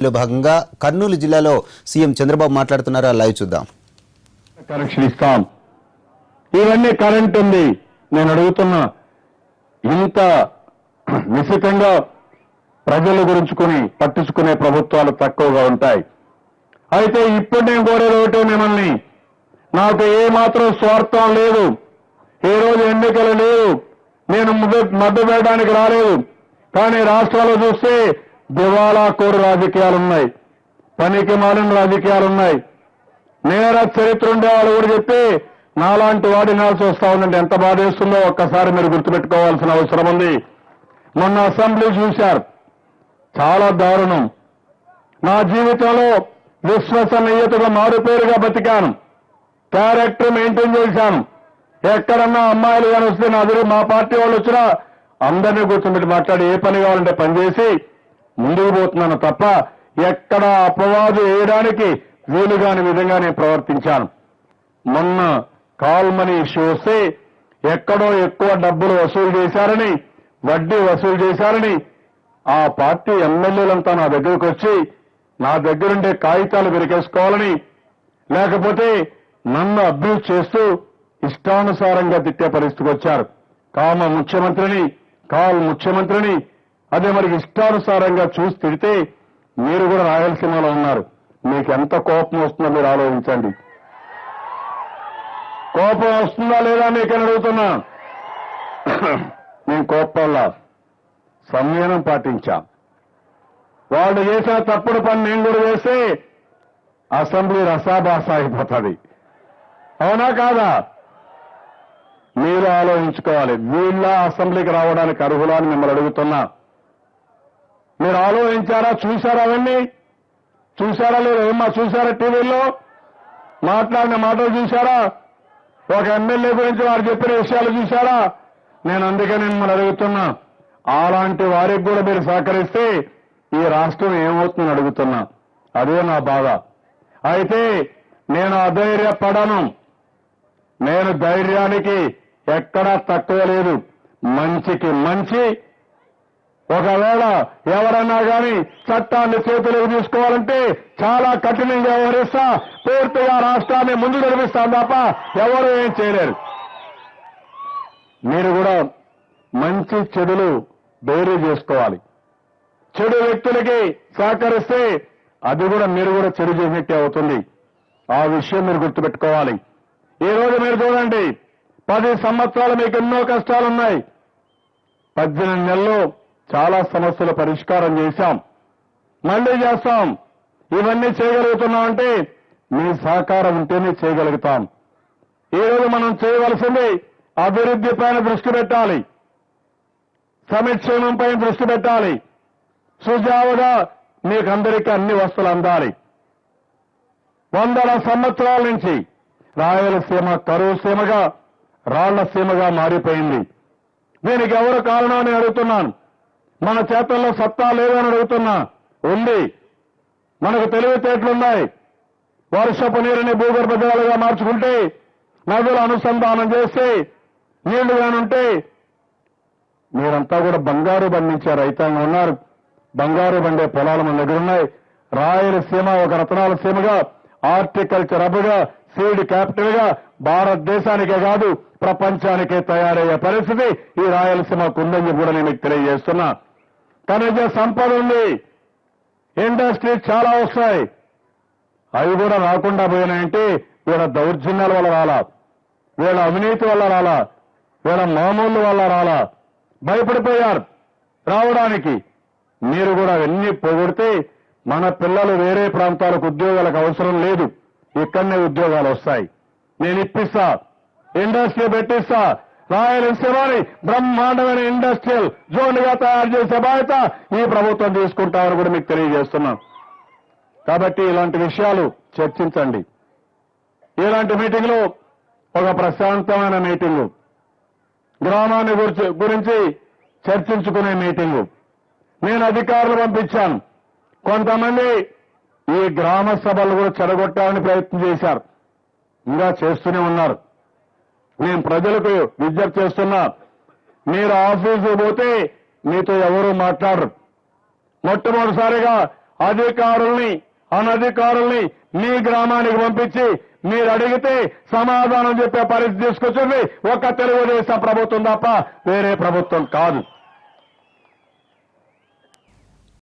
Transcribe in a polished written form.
లో భాగంగా కర్నూలు జిల్లాలో సీఎం చంద్రబాబు మాట్లాడుతున్నారా లైవ్ చూద్దాం. కనెక్షన్ ఇస్తాం. ఇవన్నీ కరెంట్ ఉంది. నేను అడుగుతున్నా, ఇంత నిశితంగా ప్రజల గురించుకుని పట్టించుకునే ప్రభుత్వాలు తక్కువగా ఉంటాయి. అయితే ఇప్పుడు నేను కోరేది ఒకటే, మిమ్మల్ని, నాకు ఏ మాత్రం స్వార్థం లేదు. ఏ రోజు ఎన్నికలు లేవు, నేను మద్దతు వేయడానికి రాలేదు. కానీ రాష్ట్రాలు చూస్తే దివాలా కోరు రాజకీయాలున్నాయి, పనికి మాలిన రాజకీయాలున్నాయి. నేర చరిత్ర ఉండే వాళ్ళు కూడా చెప్పి నాలాంటి వాడినాల్సి వస్తా ఉందంటే ఎంత బాధేస్తుందో ఒక్కసారి మీరు గుర్తుపెట్టుకోవాల్సిన అవసరం ఉంది. మొన్న అసెంబ్లీ చూశారు, చాలా దారుణం. నా జీవితంలో విశ్వసనీయతగా మారుపేరుగా బతికాను, క్యారెక్టర్ మెయింటైన్ చేశాను. ఎక్కడన్నా అమ్మాయిలు కానీ వస్తే నా దగ్గర మా పార్టీ వాళ్ళు వచ్చినా అందరినీ కూర్చోబెట్టి మాట్లాడి ఏ పని కావాలంటే పనిచేసి ముందుకు పోతున్నాను తప్ప ఎక్కడ అపవాదు వేయడానికి వీలుగాని విధంగా నేను ప్రవర్తించాను. మొన్న కాల్ మనీ ఇష్యూ వస్తే ఎక్కడో ఎక్కువ డబ్బులు వసూలు చేశారని, వడ్డీ వసూలు చేశారని ఆ పార్టీ ఎమ్మెల్యేలంతా నా దగ్గరకు వచ్చి నా దగ్గరుండే కాగితాలు వెరికేసుకోవాలని, లేకపోతే నన్ను అబ్యూజ్ చేస్తూ ఇష్టానుసారంగా తిట్టే పరిస్థితికి వచ్చారు. కాల్ ముఖ్యమంత్రిని అదే మరి ఇష్టానుసారంగా చూసి తిడితే మీరు కూడా రాయలసీమలో ఉన్నారు, మీకు ఎంత కోపం వస్తుందో మీరు ఆలోచించండి. కోపం వస్తుందా లేదా మీకని అడుగుతున్నా. నేను కోపంలా సంయమనం పాటించా. వాళ్ళు చేసిన తప్పుడు పని నేను కూడా చేస్తే అసెంబ్లీ రసాభాస అయిపోతుంది. అవునా కాదా? మీరు ఆలోచించుకోవాలి. వీళ్ళ అసెంబ్లీకి రావడానికి అర్హులా అని మిమ్మల్ని అడుగుతున్నా. మీరు ఆలోచించారా? చూశారా? అవన్నీ చూశారా లేదా? ఏమా చూశారా? టీవీలో మాట్లాడిన మాటలు చూశారా? ఒక ఎమ్మెల్యే గురించి వారు చెప్పిన విషయాలు చూశారా? నేను అందుకని మిమ్మల్ని అడుగుతున్నా, అలాంటి వారికి కూడా మీరు సహకరిస్తే ఈ రాష్ట్రం ఏమవుతుందని అడుగుతున్నా. అదే నా బాధ. అయితే నేను అధైర్యపడను. నేను ధైర్యానికి ఎక్కడా తక్కువ లేదు. మంచికి మంచి. ఒకవేళ ఎవరన్నా కానీ చట్టాన్ని చేతులకు తీసుకోవాలంటే చాలా కఠినంగా వ్యవహరిస్తా, పూర్తిగా రాష్ట్రాన్ని ముందు నడిపిస్తాను తప్ప ఎవరు ఏం చేయలేరు. మీరు కూడా మంచి చెడులు బేరీ చేసుకోవాలి. చెడు వ్యక్తులకి సహకరిస్తే అది కూడా మీరు కూడా చెడు చేసినట్టే అవుతుంది. ఆ విషయం మీరు గుర్తుపెట్టుకోవాలి. ఈ రోజు మీరు చూడండి, 10 సంవత్సరాలు మీకు ఎన్నో కష్టాలున్నాయి. 18 నెలల్లో చాలా సమస్యల పరిష్కారం చేశాం, మళ్లీ చేస్తాం. ఇవన్నీ చేయగలుగుతున్నామంటే మీ సహకారం ఉంటేనే చేయగలుగుతాం. ఈ రోజు మనం చేయవలసింది అభివృద్ధి పైన దృష్టి పెట్టాలి, సంక్షేమం పైన దృష్టి పెట్టాలి. సుజావుగా మీకందరికీ అన్ని వస్తువులు అందాలి. 100 సంవత్సరాల నుంచి రాయలసీమ కరువు సీమగా, రాళ్ల సీమగా మారిపోయింది. దీనికి ఎవరు కారణం అని అడుగుతున్నాను. మన చేతల్లో సత్తా లేదని అడుగుతున్నా. ఉంది. మనకు తెలివితేటలున్నాయి. వర్షపు నీరుని భూగర్భ జలాలుగా మార్చుకుంటే, నదుల అనుసంధానం చేస్తే, నీళ్లు కానుంటే మీరంతా కూడా బంగారు బండించే రైతాంగం ఉన్నారు. బంగారు బండే పొలాలు మన దగ్గర ఉన్నాయి. రాయలసీమ ఒక రత్నాల సీమగా, హార్టికల్చర్ హబ్గా, సీడ్ క్యాపిటల్ గా భారతదేశానికే కాదు ప్రపంచానికే తయారయ్యే పరిస్థితి ఈ రాయలసీమకు ఉందని కూడా నేను మీకు తెలియజేస్తున్నా. ఖనిజ సంపద ఉంది, ఇండస్ట్రీస్ చాలా వస్తాయి. అవి కూడా రాకుండా పోయినాయంటే వీళ్ళ దౌర్జన్యాల వల్ల రాలా, వీళ్ళ అవినీతి వల్ల రాలా, వీళ్ళ మామూలు వల్ల రాలా. భయపడిపోయారు రావడానికి. మీరు కూడా అవన్నీ పోగొడితే మన పిల్లలు వేరే ప్రాంతాలకు ఉద్యోగాలకు అవసరం లేదు, ఇక్కడనే ఉద్యోగాలు వస్తాయి. నేను ఇప్పిస్తా, ఇండస్ట్రీ పెట్టిస్తా. రాయలసీమని బ్రహ్మాండమైన ఇండస్ట్రియల్ జోన్ గా తయారు చేసే బాధ్యత ఈ ప్రభుత్వం తీసుకుంటామని కూడా మీకు తెలియజేస్తున్నాం. కాబట్టి ఇలాంటి విషయాలు చర్చించండి. ఇలాంటి మీటింగ్లు ఒక ప్రశాంతమైన మీటింగు, గ్రామాన్ని గురించి చర్చించుకునే మీటింగు. నేను అధికారులు పంపించాను. కొంతమంది ఈ గ్రామ సభలు కూడా చెడగొట్టాలని ప్రయత్నం చేశారు, ఇంకా చేస్తూనే ఉన్నారు. నేను ప్రజలకు విజ్ఞప్తి చేస్తున్నా, మీరు ఆఫీసు పోతే మీతో ఎవరూ మాట్లాడరు. మొట్టమొదటిసారిగా అధికారుల్ని అనధికారుల్ని మీ గ్రామానికి పంపించి మీరు అడిగితే సమాధానం చెప్పే పరిస్థితి తీసుకొచ్చింది ఒక తెలుగుదేశం ప్రభుత్వం తప్ప వేరే ప్రభుత్వం కాదు.